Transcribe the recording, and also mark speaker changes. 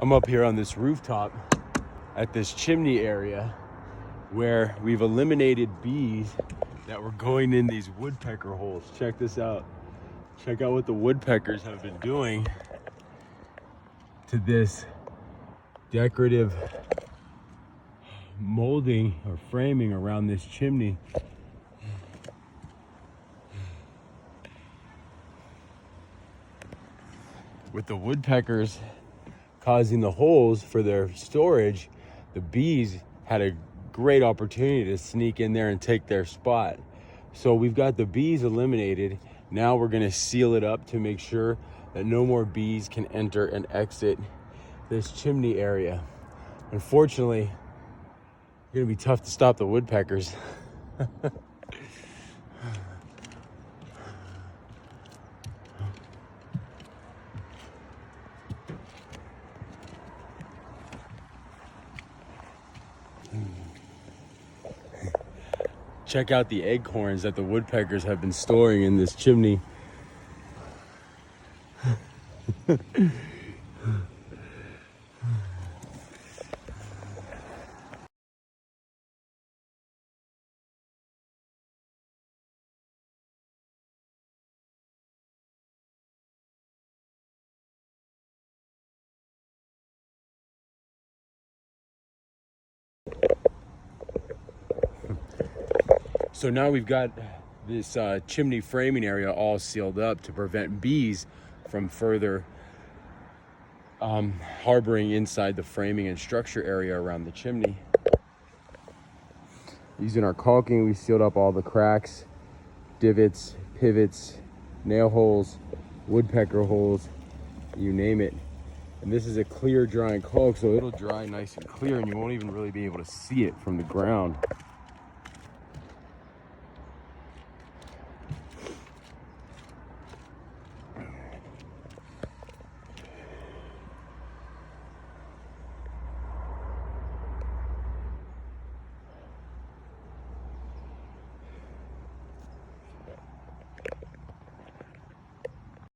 Speaker 1: I'm up here on this rooftop at this chimney area where we've eliminated bees that were going in these woodpecker holes. Check this out. Check out what the woodpeckers have been doing to this decorative molding or framing around this chimney. With the woodpeckers causing the holes for their storage, the bees had a great opportunity to sneak in there and take their spot. So we've got the bees eliminated. Now we're gonna seal it up to make sure that no more bees can enter and exit this chimney area. Unfortunately, it's gonna be tough to stop the woodpeckers. Check out the acorns that the woodpeckers have been storing in this chimney. So now we've got this chimney framing area all sealed up to prevent bees from further harboring inside the framing and structure area around the chimney. Using our caulking, we sealed up all the cracks, divots, pivots, nail holes, woodpecker holes, you name it. And this is a clear drying caulk, so it'll dry nice and clear and you won't even really be able to see it from the ground.